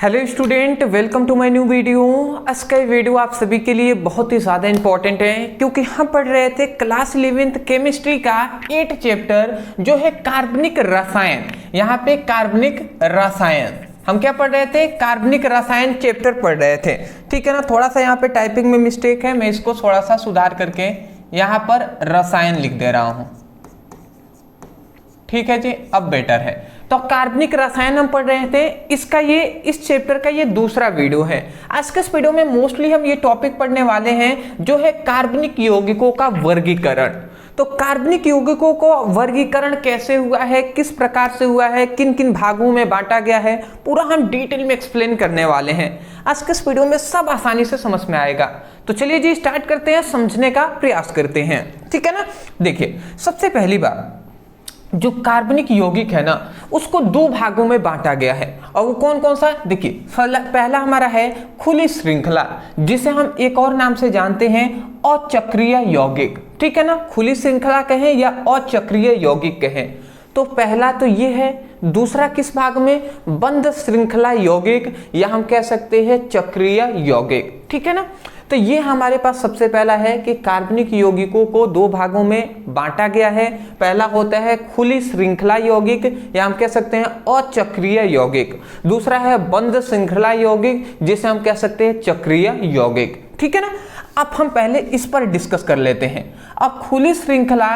Hello student, welcome to my new video. आज का video आप सभी के लिए बहुत ही ज़्यादा इंपॉर्टेंट है क्योंकि हम पढ़ रहे थे क्लास 11th केमिस्ट्री का 8 चैप्टर जो है कार्बनिक रसायन। यहाँ पे कार्बनिक रसायन हम क्या पढ़ रहे थे? कार्बनिक रसायन चैप्टर पढ़ रहे थे। ठीक है ना। थोड़ा सा यहाँ पे टाइपिंग में मिस्टेक है, मैं इसको थोड़ा सा सुधार करके यहाँ पर रसायन लिख दे रहा हूँ। ठीक है जी, अब बेटर है। तो कार्बनिक रसायन हम पढ़ रहे थे, इस चैप्टर का ये दूसरा वीडियो है। आज के इस वीडियो में मोस्टली हम ये टॉपिक पढ़ने वाले हैं जो है कार्बनिक यौगिकों का वर्गीकरण। तो कार्बनिक यौगिकों को वर्गीकरण कैसे हुआ है, किस प्रकार से हुआ है, किन किन भागों में बांटा गया है, पूरा हम डिटेल में एक्सप्लेन करने वाले हैं। आज के इस वीडियो में सब आसानी से समझ में आएगा। तो चलिए जी स्टार्ट करते हैं, समझने का प्रयास करते हैं। ठीक है ना। देखिए, सबसे पहली बात, जो कार्बनिक यौगिक है ना उसको दो भागों में बांटा गया है। और वो कौन कौन सा? देखिए, पहला हमारा है खुली श्रृंखला, जिसे हम एक और नाम से जानते हैं अचक्रीय यौगिक। ठीक है ना। खुली श्रृंखला कहें या अचक्रीय यौगिक कहें, तो पहला तो ये है। दूसरा किस भाग में? बंद श्रृंखला यौगिक, या हम कह सकते हैं चक्रीय यौगिक। ठीक है ना। तो ये हमारे पास सबसे पहला है कि कार्बनिक यौगिकों को दो भागों में बांटा गया है। पहला होता है खुली श्रृंखला यौगिक, या हम कह सकते हैं अचक्रीय यौगिक। दूसरा है बंद श्रृंखला यौगिक, जिसे हम कह सकते हैं चक्रीय यौगिक। ठीक है ना। अब हम पहले इस पर डिस्कस कर लेते हैं। अब खुली श्रृंखला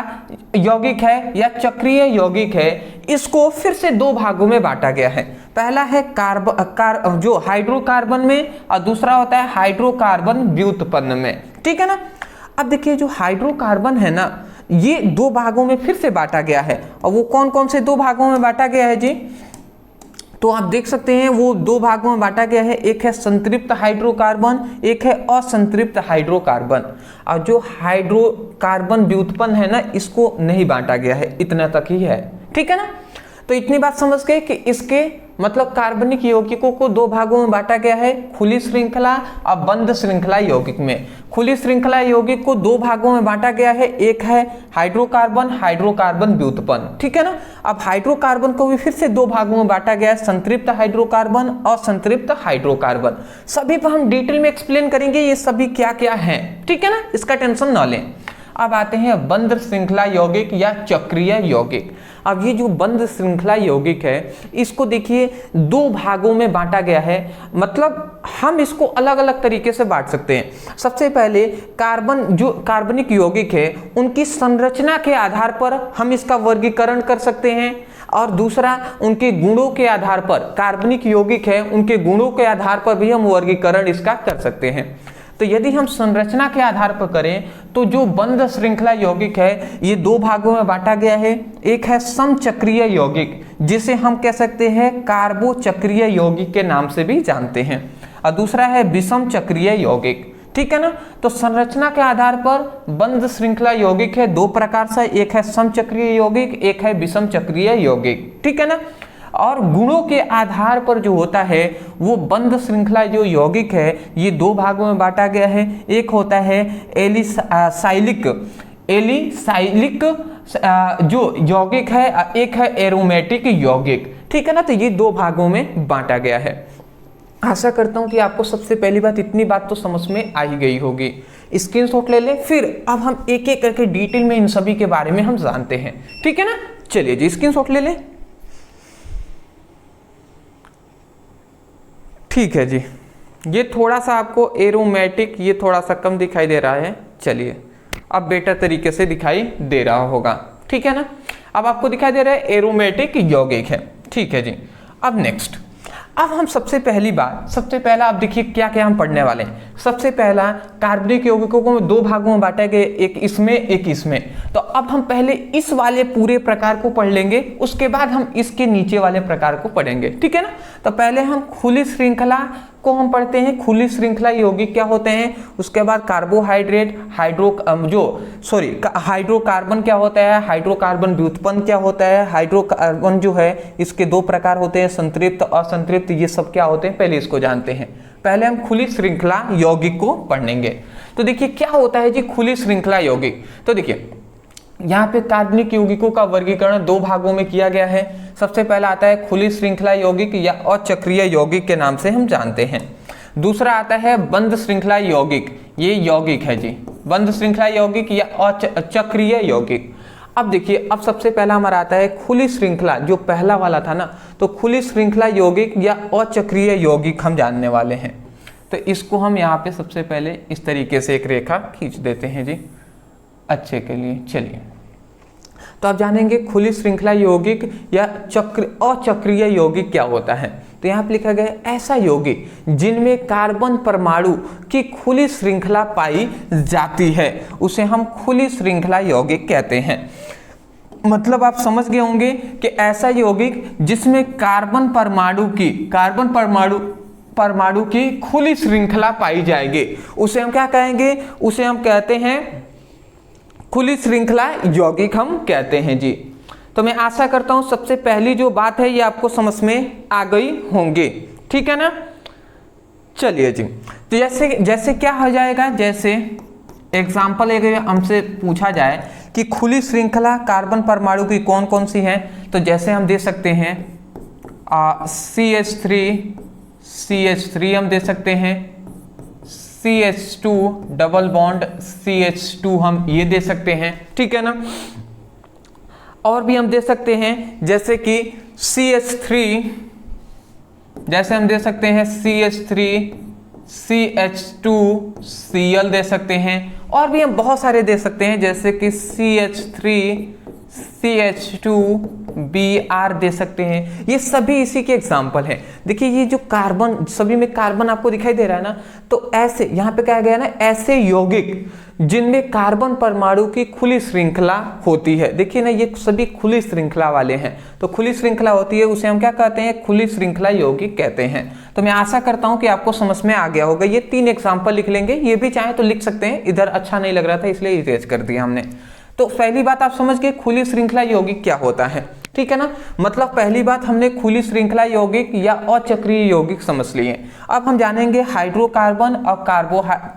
यौगिक है या चक्रीय यौगिक है, इसको फिर से दो भागों में बांटा गया है। पहला है जो हाइड्रोकार्बन में, और दूसरा होता है हाइड्रोकार्बन व्युत्पन्न में। ठीक है ना। अब देखिए, जो हाइड्रोकार्बन है ना, ये दो भागों में फिर से बांटा गया है। और वो कौन कौन से दो भागों में बांटा गया है जी? तो आप देख सकते हैं वो दो भागों में बांटा गया है। एक है संतृप्त हाइड्रोकार्बन, एक है असंतृप्त हाइड्रोकार्बन। और जो हाइड्रोकार्बन व्युत्पन्न है ना, इसको नहीं बांटा गया है, इतना तक ही है। ठीक है ना। तो इतनी बात समझ गए कि इसके मतलब कार्बनिक यौगिकों को दो भागों में बांटा गया है, खुली श्रृंखला और बंद श्रृंखला यौगिक में। खुली श्रृंखला यौगिक को दो भागों में बांटा गया है, एक है हाइड्रोकार्बन, हाइड्रोकार्बन व्युत्पन्न। ठीक है ना। अब हाइड्रोकार्बन को भी फिर से दो भागों में बांटा गया है, संतृप्त हाइड्रोकार्बन और संतृप्त हाइड्रोकार्बन। सभी पर हम डिटेल में एक्सप्लेन करेंगे ये सभी क्या क्या है। ठीक है ना, इसका टेंशन ना लें। अब आते हैं बंद श्रृंखला यौगिक या चक्रीय यौगिक। अब ये जो बंद श्रृंखला यौगिक है, इसको देखिए दो भागों में बांटा गया है। मतलब हम इसको अलग अलग तरीके से बांट सकते हैं। सबसे पहले जो कार्बनिक यौगिक है, उनकी संरचना के आधार पर हम इसका वर्गीकरण कर सकते हैं। और दूसरा, उनके गुणों के आधार पर, कार्बनिक यौगिक है उनके गुणों के आधार पर भी हम वर्गीकरण इसका कर सकते हैं। तो यदि हम संरचना के आधार पर करें तो जो बंद श्रृंखला यौगिक है, ये दो भागों में बांटा गया है। एक है समचक्रीय यौगिक, जिसे हम कह सकते हैं कार्बोचक्रीय यौगिक के नाम से भी जानते हैं। और दूसरा है विषम चक्रीय यौगिक। ठीक है ना। तो संरचना के आधार पर बंद श्रृंखला यौगिक है दो प्रकार से, एक है समचक्रीय यौगिक, एक है विषम चक्रीय यौगिक। ठीक है ना। और गुणों के आधार पर जो होता है वो बंद श्रृंखला जो यौगिक है, ये दो भागों में बांटा गया है। एक होता है एलिसाइलिक जो यौगिक है, एक है एरोमेटिक यौगिक। ठीक है ना। तो ये दो भागों में बांटा गया है। आशा करता हूं कि आपको सबसे पहली बात, इतनी बात तो समझ में आ ही गई होगी। स्क्रीनशॉट ले लें, फिर अब हम एक एक करके डिटेल में इन सभी के बारे में हम जानते हैं। ठीक है ना। चलिए जी स्क्रीनशॉट ले लें। ठीक है जी, ये थोड़ा सा आपको एरोमेटिक ये थोड़ा सा कम दिखाई दे रहा है। चलिए, अब बेटर तरीके से दिखाई दे रहा होगा। ठीक है ना। अब आपको दिखाई दे रहा है एरोमेटिक यौगिक है। ठीक है जी। अब नेक्स्ट, अब हम सबसे पहला आप देखिए क्या क्या हम पढ़ने वाले हैं। सबसे पहला, कार्बनिक यौगिकों को दो भागों में बांटा गया, एक इसमें एक इसमें। तो अब हम पहले इस वाले पूरे प्रकार को पढ़ लेंगे, उसके बाद हम इसके नीचे वाले प्रकार को पढ़ेंगे। ठीक है ना। तो पहले हम खुली श्रृंखला को हम पढ़ते हैं। खुली श्रृंखला यौगिक क्या होते हैं, उसके बाद कार्बोहाइड्रेट, हाइड्रोकार्बन क्या होता है, हाइड्रोकार्बन व्युत्पन्न क्या होता है, हाइड्रोकार्बन जो है इसके दो प्रकार होते हैं, संतृप्त असंतृप्त, ये सब क्या होते हैं पहले इसको जानते हैं। पहले हम खुली श्रृंखला यौगिक को पढ़ेंगे। तो देखिए क्या होता है जी खुली श्रृंखला यौगिक। तो देखिए यहाँ पे कार्बनिक यौगिकों का वर्गीकरण दो भागों में किया गया है। सबसे पहला आता है खुली श्रृंखला यौगिक या अचक्रीय यौगिक के नाम से हम जानते हैं। दूसरा आता है बंद श्रृंखला यौगिक, ये यौगिक है जी, बंद श्रृंखला यौगिक या अचक्रीय यौगिक। अब देखिए, अब सबसे पहला हमारा आता है खुली श्रृंखला, जो पहला वाला था ना, तो खुली श्रृंखला यौगिक या अचक्रीय यौगिक हम जानने वाले हैं। तो इसको हम यहाँ पे सबसे पहले इस तरीके से एक रेखा खींच देते हैं जी अच्छे के लिए। चलिए, तो आप जानेंगे खुली श्रृंखला यौगिक या अचक्रीय यौगिक क्या होता है। तो यहाँ पे लिखा गया है ऐसा यौगिक जिनमें कार्बन परमाणु की खुली श्रृंखला पाई जाती है, उसे हम खुली श्रृंखला यौगिक कहते हैं। मतलब आप समझ गए होंगे कि ऐसा यौगिक जिसमें कार्बन परमाणु की खुली श्रृंखला पाई जाएगी, उसे हम क्या कहेंगे, उसे हम कहते हैं खुली श्रृंखला यौगिक हम कहते हैं जी। तो मैं आशा करता हूं सबसे पहली जो बात है ये आपको समझ में आ गई होंगी, ठीक है ना। चलिए जी, तो जैसे क्या हो जाएगा, जैसे एग्जाम्पल अगर हमसे पूछा जाए कि खुली श्रृंखला कार्बन परमाणु की कौन कौन सी है, तो जैसे हम दे सकते हैं CH3 हम दे सकते हैं, CH2 डबल बॉन्ड CH2 हम ये दे सकते हैं, ठीक है ना। और भी हम दे सकते हैं जैसे कि CH3, जैसे हम दे सकते हैं CH3 CH2Cl दे सकते हैं। और भी हम बहुत सारे दे सकते हैं जैसे कि CH3 CH2Br दे सकते हैं। ये सभी इसी के एग्जाम्पल हैं। देखिए ये जो कार्बन, सभी में कार्बन आपको दिखाई दे रहा है ना, तो ऐसे यहाँ पे कहा गया ना ऐसे यौगिक जिनमें कार्बन परमाणु की खुली श्रृंखला होती है। देखिए ना ये सभी खुली श्रृंखला वाले हैं, तो खुली श्रृंखला होती है उसे हम क्या कहते हैं, खुली श्रृंखला यौगिक कहते हैं। तो मैं आशा करता हूं कि आपको समझ में आ गया होगा। ये 3 एग्जाम्पल लिख लेंगे, ये भी चाहे तो लिख सकते हैं, इधर अच्छा नहीं लग रहा था इसलिए इरेज कर दिया हमने। तो पहली बात आप समझ गए खुली श्रृंखला यौगिक क्या होता है, ठीक है ना। मतलब पहली बात हमने खुली श्रृंखला यौगिक या अचक्रीय यौगिक समझ लिए। अब हम जानेंगे हाइड्रोकार्बन और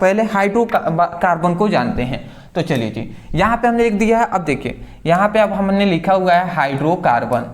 पहले हाइड्रोकार्बन को जानते हैं। तो चलिए जी, यहाँ पे हमने लिख दिया है। अब देखिए यहाँ पे अब हमने लिखा हुआ है हाइड्रोकार्बन।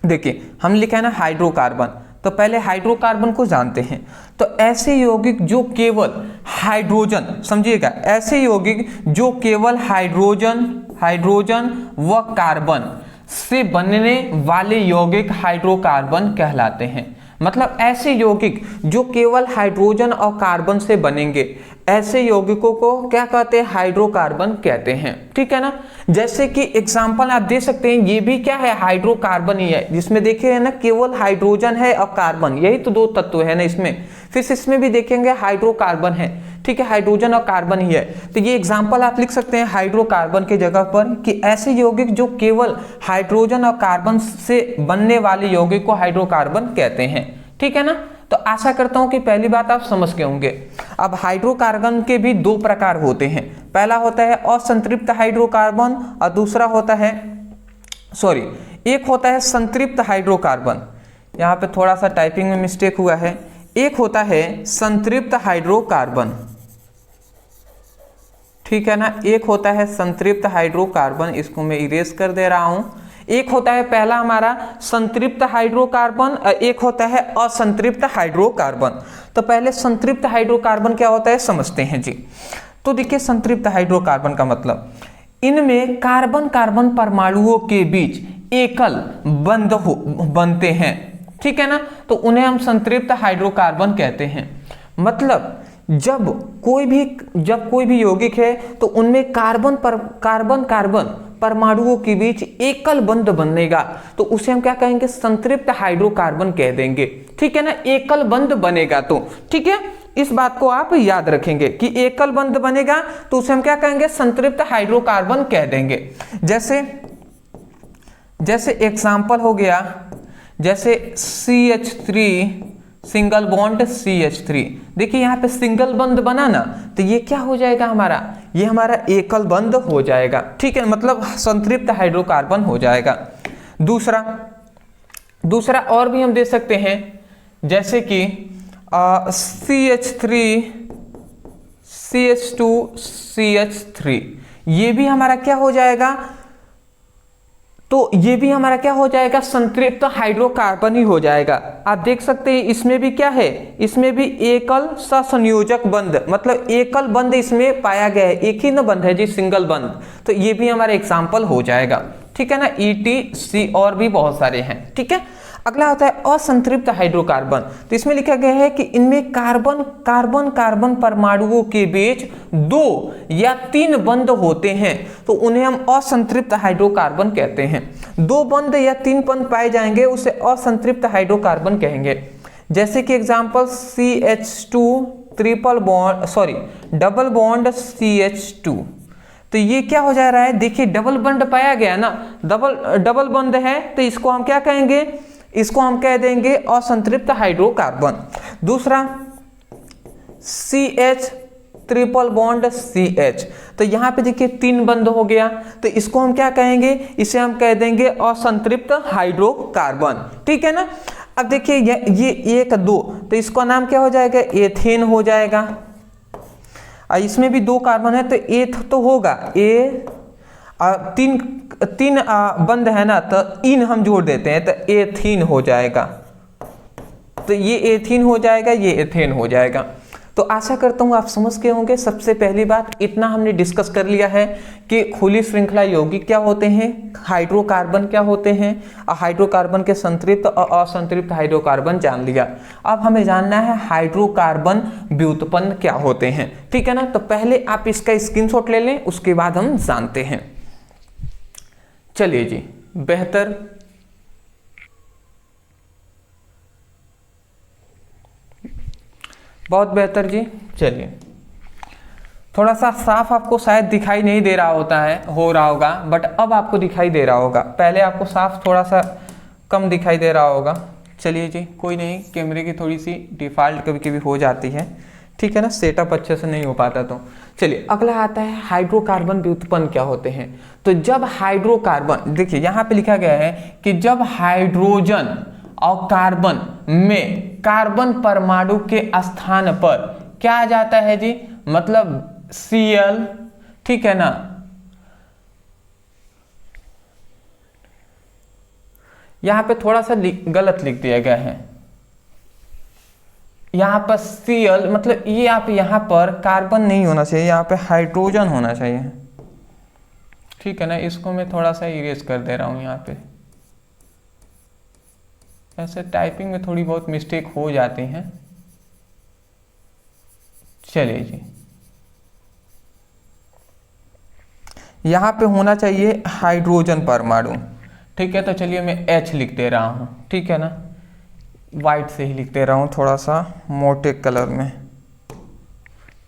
देखिए हम लिखा है ना हाइड्रोकार्बन, तो पहले हाइड्रोकार्बन को जानते हैं। तो ऐसे यौगिक जो केवल हाइड्रोजन, समझिएगा, ऐसे यौगिक जो केवल हाइड्रोजन व कार्बन से बनने वाले यौगिक हाइड्रोकार्बन कहलाते हैं। मतलब ऐसे यौगिक जो केवल हाइड्रोजन और कार्बन से बनेंगे, ऐसे यौगिकों को क्या कहते हैं, हाइड्रोकार्बन कहते हैं, ठीक है ना। जैसे कि एग्जांपल आप दे सकते हैं, ये भी क्या है, हाइड्रोकार्बन ही है, जिसमें देखिए ना केवल हाइड्रोजन है और कार्बन, यही तो 2 तत्व है ना इसमें। फिर इसमें भी देखेंगे हाइड्रोकार्बन है, ठीक है, हाइड्रोजन और कार्बन ही है। तो ये एग्जांपल आप लिख सकते हैं हाइड्रोकार्बन के जगह पर कि ऐसे यौगिक जो केवल हाइड्रोजन और कार्बन से बनने वाले यौगिक को हाइड्रोकार्बन कहते हैं, ठीक है ना। तो आशा करता हूं कि पहली बात आप समझ गए होंगे। अब हाइड्रोकार्बन के भी 2 प्रकार होते हैं। पहला होता है असंतृप्त हाइड्रोकार्बन और दूसरा होता है एक होता है संतृप्त हाइड्रोकार्बन। यहाँ पे थोड़ा सा टाइपिंग में मिस्टेक हुआ है। एक होता है संतृप्त हाइड्रोकार्बन, ठीक है ना, एक होता है संतृप्त हाइड्रोकार्बन, इसको मैं इरेज कर दे रहा हूं। एक होता है पहला हमारा संतृप्त हाइड्रोकार्बन, एक होता है असंतृप्त हाइड्रोकार्बन। तो पहले संतृप्त हाइड्रोकार्बन क्या होता है समझते हैं जी। तो देखिए संतृप्त हाइड्रोकार्बन का मतलब, इनमें कार्बन कार्बन परमाणुओं के बीच एकल बंध बनते हैं, ठीक है ना, तो उन्हें हम संतृप्त हाइड्रोकार्बन कहते हैं। मतलब जब कोई भी यौगिक है तो उनमें कार्बन कार्बन परमाणुओं के बीच एकल बंध बनेगा, तो उसे हम क्या कहेंगे, संतृप्त हाइड्रोकार्बन कह देंगे, ठीक है ना। एकल बंध बनेगा तो, ठीक है, इस बात को आप याद रखेंगे कि एकल बंध बनेगा तो उसे हम क्या कहेंगे, संतृप्त हाइड्रोकार्बन कह देंगे। जैसे एग्जांपल हो गया, जैसे CH3 सिंगल बॉन्ड CH3, देखिए यहाँ पे सिंगल बंध बना ना, तो ये क्या हो जाएगा हमारा, ये हमारा एकल बंध हो जाएगा, ठीक है, मतलब संतृप्त हाइड्रोकार्बन हो जाएगा। दूसरा और भी हम दे सकते हैं, जैसे कि CH3 CH2 CH3, ये भी हमारा क्या हो जाएगा, तो ये भी हमारा क्या हो जाएगा, संतृप्त हाइड्रोकार्बन ही हो जाएगा। आप देख सकते हैं इसमें भी क्या है, इसमें भी एकल ससंयोजक बंध, मतलब एकल बंध इसमें पाया गया है, एक ही ना बंध है जी, सिंगल बंध, तो ये भी हमारा एग्जाम्पल हो जाएगा, ठीक है ना। ETC और भी बहुत सारे हैं, ठीक है। अगला होता है असंतृप्त हाइड्रोकार्बन, तो इसमें लिखा गया है कि इनमें कार्बन कार्बन कार्बन परमाणुओं के बीच 2 या 3 बंध होते हैं, तो उन्हें हम असंतृप्त हाइड्रोकार्बन कहते हैं। 2 बंध या 3 बंध पाए जाएंगे उसे असंतृप्त हाइड्रोकार्बन कहेंगे। जैसे कि example CH2 double bond CH2, तो ये क्या हो जा रहा है, देखिए डबल बॉन्ड पाया गया ना, डबल बॉन्ड है, तो इसको हम क्या कहेंगे, इसको हम कह देंगे असंतृप्त हाइड्रोकार्बन। दूसरा CH ट्रिपल बॉन्ड CH, तो यहाँ पे देखिए 3 बंध हो गया, तो इसको हम क्या कहेंगे, इसे हम कह देंगे असंतृप्त हाइड्रोकार्बन, ठीक है ना। अब देखिए ये 1 2, तो इसका नाम क्या हो जाएगा, एथेन हो जाएगा। इसमें भी 2 कार्बन है, तो एथ तो होगा, तीन बंद है ना, तो इन हम जोड़ देते हैं, तो एथीन हो जाएगा, तो ये एथीन हो जाएगा, ये एथेन हो जाएगा। तो आशा करता हूँ आप समझ गए होंगे। सबसे पहली बात इतना हमने डिस्कस कर लिया है कि खुली श्रृंखला यौगिक क्या होते हैं, हाइड्रोकार्बन क्या होते हैं, हाइड्रोकार्बन के संतृप्त और असंतृप्त हाइड्रोकार्बन जान लिया। अब हमें जानना है हाइड्रोकार्बन व्युत्पन्न क्या होते हैं, ठीक है ना। तो पहले आप इसका स्क्रीनशॉट ले लें, उसके बाद हम जानते हैं। चलिए जी, बेहतर, बहुत बेहतर जी। चलिए, थोड़ा सा साफ आपको शायद दिखाई नहीं दे रहा हो रहा होगा, बट अब आपको दिखाई दे रहा होगा, पहले आपको साफ थोड़ा सा कम दिखाई दे रहा होगा। चलिए जी, कोई नहीं, कैमरे की थोड़ी सी डिफ़ॉल्ट कभी कभी हो जाती है, ठीक है ना, सेटअप अच्छे से नहीं हो पाता। तो चलिए अगला आता है हाइड्रोकार्बन व्युत्पन्न क्या होते हैं। तो जब हाइड्रोकार्बन, देखिए यहाँ पे लिखा गया है कि जब हाइड्रोजन और कार्बन में कार्बन परमाणु के स्थान पर क्या आ जाता है जी, मतलब Cl, ठीक है ना। यहां पे थोड़ा सा गलत लिख दिया गया है, यहां पर Cl मतलब ये आप यहां पर कार्बन नहीं होना चाहिए, यहां पे हाइड्रोजन होना चाहिए, ठीक है ना। इसको मैं थोड़ा सा इरेज कर दे रहा हूं, यहां पे ऐसे टाइपिंग में थोड़ी बहुत मिस्टेक हो जाती हैं। चलिए जी, यहां पे होना चाहिए हाइड्रोजन परमाणु, ठीक है। तो चलिए मैं H लिख दे रहा हूं, ठीक है ना, वाइट से ही लिख दे रहा हूं, थोड़ा सा मोटे कलर में,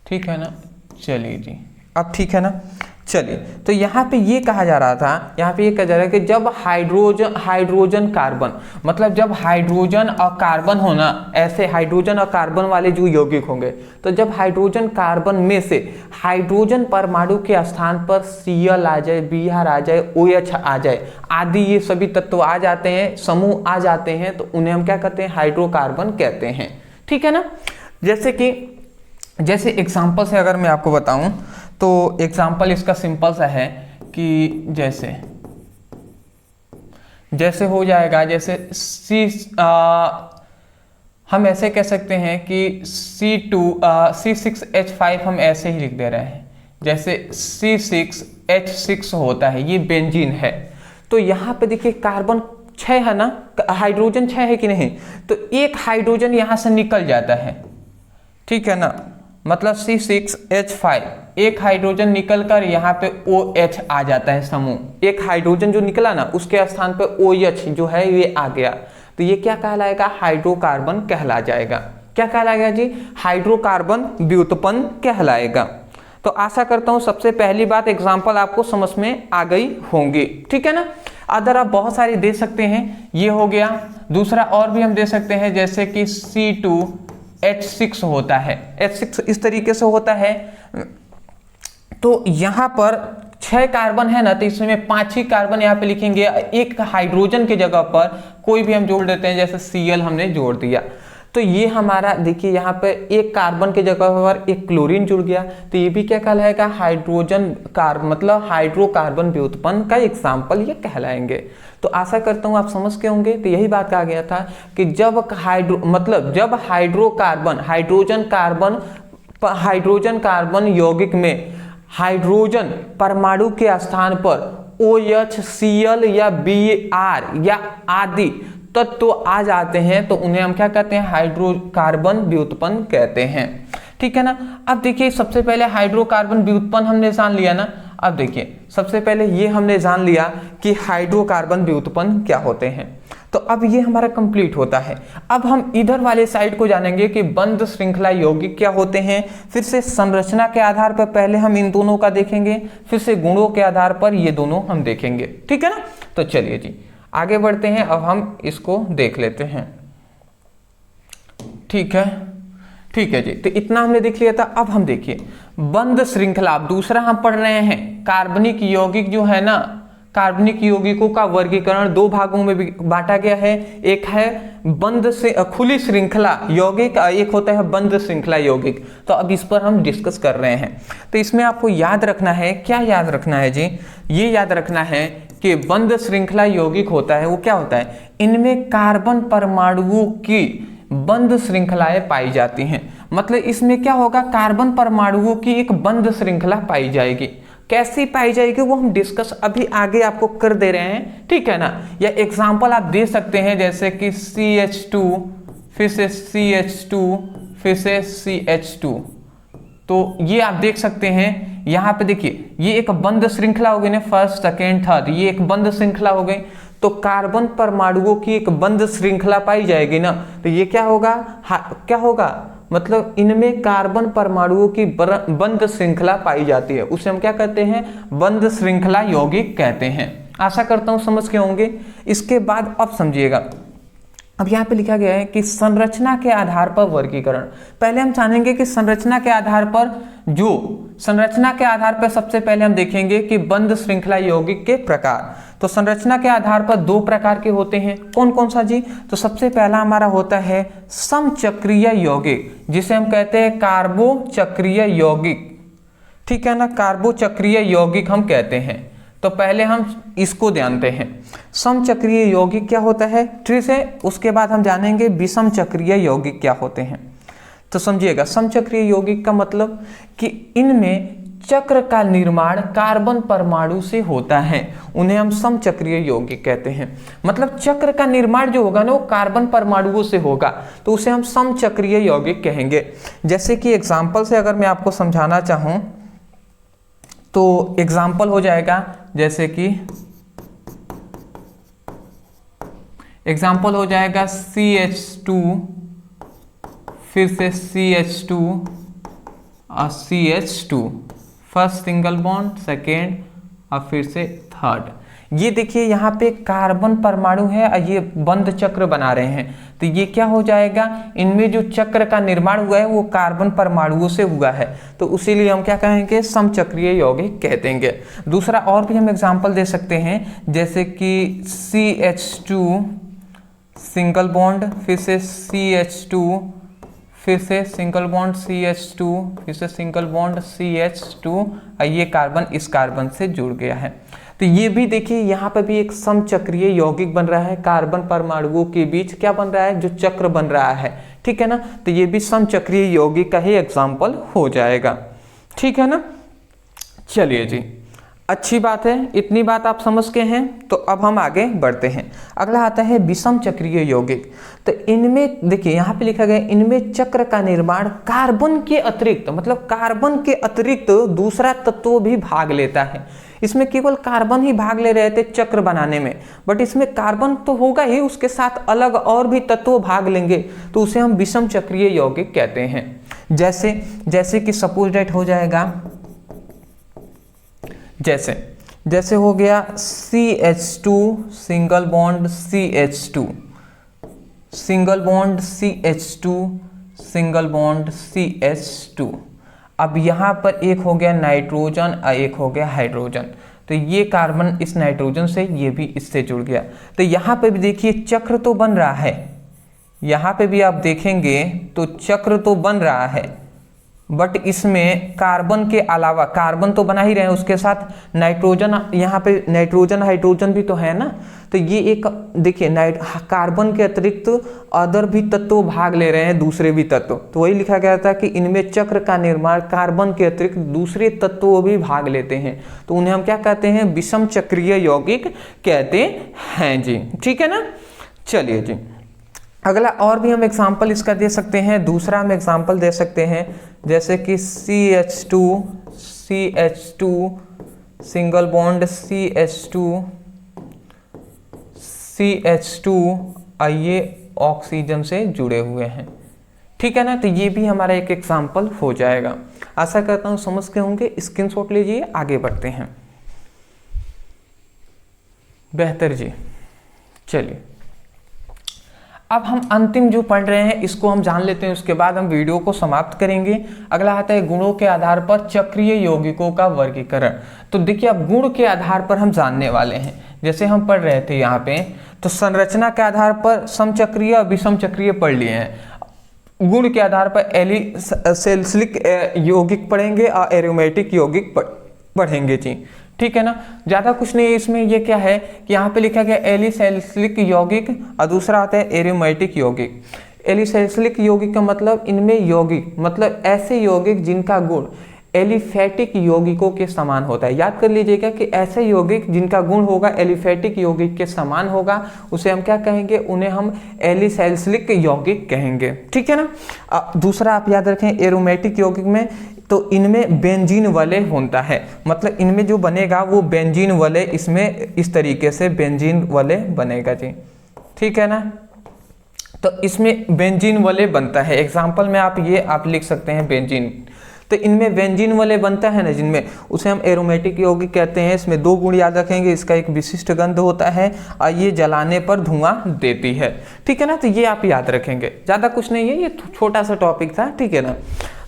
ठीक है ना। चलिए जी, अब ठीक है ना। चलिए, तो यहाँ पे ये कहा जा रहा था, यहाँ पे ये कहा जा रहा है कि जब हाइड्रोजन कार्बन, मतलब जब हाइड्रोजन और कार्बन होना, ऐसे हाइड्रोजन और कार्बन वाले जो यौगिक होंगे, तो जब हाइड्रोजन कार्बन में से हाइड्रोजन परमाणु के स्थान पर Cl आ जाए, Br आ जाए, OH आ जाए, आदि ये सभी तत्व आ जाते हैं, समूह आ जाते हैं, तो उन्हें हम क्या कहते हैं, हाइड्रोकार्बन कहते हैं, ठीक है ना। जैसे एग्जाम्पल से अगर मैं आपको बताऊं, तो एग्जाम्पल इसका सिंपल सा है कि जैसे हो जाएगा, जैसे हम ऐसे कह सकते हैं कि C6H5 हम ऐसे ही लिख दे रहे हैं, जैसे C6H6 होता है, ये बेंजीन है। तो यहाँ पे देखिए कार्बन 6 है ना, हाइड्रोजन 6 है कि नहीं, तो एक हाइड्रोजन यहाँ से निकल जाता है, ठीक है ना, मतलब C6H5 एक हाइड्रोजन निकलकर यहाँ पे OH आ जाता है समूह, एक हाइड्रोजन जो निकला ना उसके स्थान पे OH जो है ये आ गया, तो ये क्या कहलाएगा, हाइड्रोकार्बन कहला जाएगा। क्या कहलाएगा जी, हाइड्रोकार्बन व्युत्पन्न कहलाएगा। तो आशा करता हूँ सबसे पहली बात एग्जाम्पल आपको समझ में आ गई होंगी, ठीक है ना। अदर आप बहुत सारी दे सकते हैं, ये हो गया। दूसरा और भी हम दे सकते हैं, जैसे कि C2H6 होता है, H6 इस तरीके से होता है। तो यहाँ पर 6 कार्बन है ना, तो इसमें 5 ही कार्बन यहाँ पे लिखेंगे, एक हाइड्रोजन की जगह पर कोई भी हम जोड़ देते हैं, जैसे Cl हमने जोड़ दिया। तो ये हमारा देखिए यहाँ पे एक कार्बन के जगह पर एक क्लोरीन जुड़ गया, तो ये भी क्या कहलाएगा, हाइड्रोजन कार्बन, मतलब हाइड्रोकार्बन व्युत्पन्न का एग्जाम्पल ये कहलाएंगे। तो आशा करता हूँ आप समझ के होंगे। तो यही बात कहा गया था कि जब हाइड्रोजन कार्बन यौगिक में हाइड्रोजन परमाणु के स्थान पर OH, Cl या Br या आदि तत्व आ जाते हैं तो उन्हें हम क्या कहते हैं, हाइड्रोकार्बन व्युत्पन्न कहते हैं। ठीक है ना। अब देखिए सबसे पहले हाइड्रोकार्बन व्युत्पन्न हमने जान लिया ना। अब देखिए सबसे पहले ये हमने जान लिया कि हाइड्रोकार्बन व्युत्पन्न क्या होते हैं, तो अब ये हमारा कंप्लीट होता है। अब हम इधर वाले साइड को जानेंगे कि बंध श्रृंखला यौगिक क्या होते हैं। फिर से संरचना के आधार पर पहले हम इन दोनों का देखेंगे, फिर से गुणों के आधार पर ये दोनों हम देखेंगे। ठीक है ना। तो चलिए जी आगे बढ़ते हैं, अब हम इसको देख लेते हैं। ठीक है जी, तो इतना हमने देख लिया था। अब हम देखिए बंध श्रृंखला, दूसरा हम पढ़ रहे हैं कार्बनिक यौगिक जो है ना, कार्बनिक यौगिकों का वर्गीकरण दो भागों में भी बांटा गया है। एक है बंध से खुली श्रृंखला यौगिक, एक होता है बंध श्रृंखला यौगिक। तो अब इस पर हम डिस्कस कर रहे हैं। तो इसमें आपको याद रखना है, क्या याद रखना है जी, ये याद रखना है कि बंध श्रृंखला यौगिक होता है वो क्या होता है, इनमें कार्बन परमाणुओं की बंध श्रृंखलाएं पाई जाती हैं। मतलब इसमें क्या होगा, कार्बन परमाणुओं की एक बंध श्रृंखला पाई जाएगी। कैसी पाई जाएगी वो हम डिस्कस अभी आगे आपको कर दे रहे हैं। ठीक है ना। या एग्जांपल आप दे सकते हैं जैसे कि CH2 फिर से CH2 फिर से CH2, तो ये आप देख सकते हैं। यहाँ पे देखिए ये एक बंध श्रृंखला हो गई ना, फर्स्ट सेकेंड थर्ड, ये एक बंध श्रृंखला हो गई। तो कार्बन परमाणुओं की एक बंध श्रृंखला पाई जाएगी ना, तो ये क्या होगा, क्या होगा, मतलब इनमें कार्बन परमाणुओं की बंध श्रृंखला पाई जाती है, उसे हम क्या कहते हैं, बंध श्रृंखला यौगिक कहते हैं। आशा करता हूं समझ के होंगे। इसके बाद अब समझिएगा, अब यहाँ पे लिखा गया है कि संरचना के आधार पर वर्गीकरण। पहले हम जानेंगे कि संरचना के आधार पर सबसे पहले हम देखेंगे कि बंध श्रृंखला यौगिक के प्रकार। तो संरचना के आधार पर दो प्रकार के होते हैं, कौन कौन सा जी, तो सबसे पहला हमारा होता है समचक्रीय यौगिक, जिसे हम कहते हैं कार्बोचक्रीय यौगिक। ठीक है ना, कार्बोचक्रीय यौगिक हम कहते हैं। तो पहले हम इसको जानते हैं, समचक्रीय यौगिक क्या होता है, ठीक है। उसके बाद हम जानेंगे विषम चक्रीय यौगिक क्या होते हैं। तो समझिएगा, समचक्रीय यौगिक का मतलब कि इनमें चक्र का निर्माण कार्बन परमाणु से होता है, उन्हें हम समचक्रीय यौगिक कहते हैं। मतलब चक्र का निर्माण जो होगा ना वो कार्बन परमाणुओं से होगा, तो उसे हम समचक्रीय यौगिक कहेंगे। जैसे कि एग्जाम्पल से अगर मैं आपको समझाना चाहूं तो एग्जाम्पल हो जाएगा, जैसे कि एग्जाम्पल हो जाएगा CH2 फिर से CH2 और CH2, first single bond, second और फिर से थर्ड। ये देखिए यहाँ पे कार्बन परमाणु है और ये बंध चक्र बना रहे हैं, तो ये क्या हो जाएगा, इनमें जो चक्र का निर्माण हुआ है वो कार्बन परमाणुओं से हुआ है, तो उसीलिए हम क्या कहेंगे, समचक्रीय यौगिक कहते हैं। दूसरा और भी हम एग्जांपल दे सकते हैं, जैसे कि CH2 सिंगल बॉन्ड फिर से CH2 फिर से सिंगल बॉन्ड CH2 फिर से सिंगल बॉन्ड CH2 और ये कार्बन इस कार्बन से जुड़ गया है। तो ये भी देखिए यहाँ पे भी एक समचक्रीय यौगिक बन रहा है, कार्बन परमाणुओं के बीच क्या बन रहा है, जो चक्र बन रहा है। ठीक है ना, तो ये भी समचक्रीय यौगिक का ही एग्जाम्पल हो जाएगा। ठीक है ना। चलिए जी, अच्छी बात है, इतनी बात आप समझ के हैं। तो अब हम आगे बढ़ते हैं। अगला आता है विषम चक्रीय यौगिक। तो इनमें देखिए यहाँ पे लिखा गया, इनमें चक्र का निर्माण कार्बन के अतिरिक्त, मतलब कार्बन के अतिरिक्त दूसरा तत्व भी भाग लेता है। इसमें केवल कार्बन ही भाग ले रहे थे चक्र बनाने में, बट इसमें कार्बन तो होगा ही, उसके साथ अलग और भी तत्व भाग लेंगे, तो उसे हम विषम चक्रीय यौगिक कहते हैं। जैसे कि सपोज डेट हो जाएगा, जैसे हो गया CH2 single bond CH2 single bond CH2 single bond CH2। अब यहाँ पर एक हो गया नाइट्रोजन और एक हो गया हाइड्रोजन, तो ये कार्बन इस नाइट्रोजन से, ये भी इससे जुड़ गया। तो यहाँ पे भी देखिए चक्र तो बन रहा है, यहाँ पे भी आप देखेंगे तो चक्र तो बन रहा है, बट इसमें कार्बन के अलावा, कार्बन तो बना ही रहे हैं, उसके साथ नाइट्रोजन, यहाँ पे नाइट्रोजन हाइड्रोजन भी तो है ना। तो ये एक देखिए कार्बन के अतिरिक्त अदर भी तत्व भाग ले रहे हैं, दूसरे भी तत्व। तो वही लिखा गया था कि इनमें चक्र का निर्माण कार्बन के अतिरिक्त दूसरे तत्व भी भाग लेते हैं, तो उन्हें हम क्या कहते हैं, विषम चक्रीय यौगिक कहते हैं जी। ठीक है ना। चलिए जी, अगला और भी हम एग्जाम्पल इसका दे सकते हैं। दूसरा हम एग्जाम्पल दे सकते हैं जैसे कि CH2 सिंगल बॉन्ड CH2 ये ऑक्सीजन से जुड़े हुए हैं। ठीक है ना। तो ये भी हमारा एक एग्जाम्पल हो जाएगा। आशा करता हूँ समझ के होंगे। स्क्रीनशॉट लीजिए, आगे बढ़ते हैं। बेहतर जी। चलिए अब हम अंतिम जो पढ़ रहे हैं इसको हम जान लेते हैं, उसके बाद हम वीडियो को समाप्त करेंगे। अगला आता है गुणों के आधार पर चक्रीय यौगिकों का वर्गीकरण। तो देखिए अब गुण के आधार पर हम जानने वाले हैं। जैसे हम पढ़ रहे थे यहाँ पे, तो संरचना के आधार पर समचक्रीय विषम चक्रीय पढ़ लिए हैं। गुण के आधार पर एलिसैलिसिलिक यौगिक पढ़ेंगे और एरोमेटिक यौगिक पढ़ेंगे जी। ठीक है ना। ज्यादा कुछ नहीं है इसमें। ये क्या है कि यहाँ पे लिखा गया एलिसैलिसिलिक यौगिक और दूसरा आता है एरोमेटिक यौगिक। एलिसैलिसिलिक यौगिक का मतलब इनमें यौगिक मतलब ऐसे यौगिक जिनका गुण एलिफेटिक यौगिकों के समान होता है। याद कर लीजिएगा कि ऐसे यौगिक जिनका गुण होगा एलिफेटिक यौगिक के समान होगा, उसे हम क्या कहेंगे, उन्हें हम एलिसैलिसिलिक यौगिक कहेंगे। ठीक है ना। दूसरा आप याद रखें एरोमेटिक यौगिक में, तो इनमें बेंजीन वलय होता है, मतलब इनमें जो बनेगा वो बेंजीन वलय, इसमें इस तरीके से बेंजीन वलय बनेगा जी। ठीक है ना। तो इसमें बेंजीन वलय बनता है। एग्जाम्पल में आप लिख सकते हैं बेंजीन। तो इनमें बेंजीन वलय बनता है ना जिनमें, उसे हम एरोमेटिक यौगिक कहते हैं। इसमें दो गुण याद रखेंगे, इसका एक विशिष्ट गंध होता है और ये जलाने पर धुआं देती है। ठीक है ना। तो ये आप याद रखेंगे, ज्यादा कुछ नहीं है, ये छोटा सा टॉपिक था। ठीक है ना।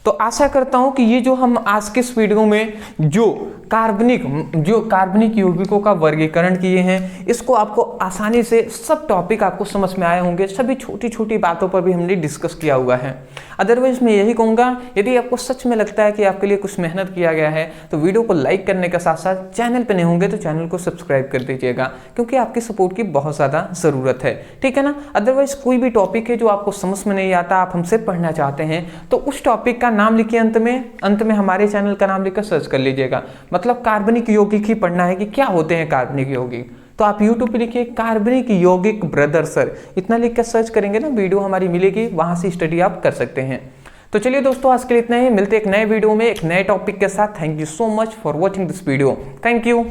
तो आशा करता हूं कि ये जो हम आज के इस वीडियो में जो कार्बनिक यौगिकों का वर्गीकरण किए हैं, इसको आपको आसानी से सब टॉपिक आपको समझ में आए होंगे। सभी छोटी छोटी बातों पर भी हमने डिस्कस किया हुआ है। अदरवाइज मैं यही कहूँगा, यदि आपको सच में लगता है कि आपके लिए कुछ मेहनत किया गया है तो वीडियो को लाइक करने के साथ साथ चैनल पर नहीं होंगे तो चैनल को सब्सक्राइब कर दीजिएगा, क्योंकि आपकी सपोर्ट की बहुत ज़्यादा ज़रूरत है। ठीक है ना। अदरवाइज कोई भी टॉपिक है जो आपको समझ में नहीं आता, आप हमसे पढ़ना चाहते हैं, तो उस टॉपिक का नाम लिखिए, अंत में हमारे चैनल का नाम लिखकर सर्च कर लीजिएगा। मतलब कार्बनिक यौगिक ही पढ़ना है कि क्या होते हैं कार्बनिक यौगिक। तो आप YouTube पे लिखिए कार्बनिक यौगिक ब्रदर सर, इतना लिख कर सर्च करेंगे ना, वीडियो हमारी मिलेगी, वहां से स्टडी आप कर सकते हैं। तो चलिए दोस्तों, आज के लिए इतना ही। मिलते हैं एक नए वीडियो में एक नए टॉपिक के साथ। Thank you so much for watching this video. Thank you.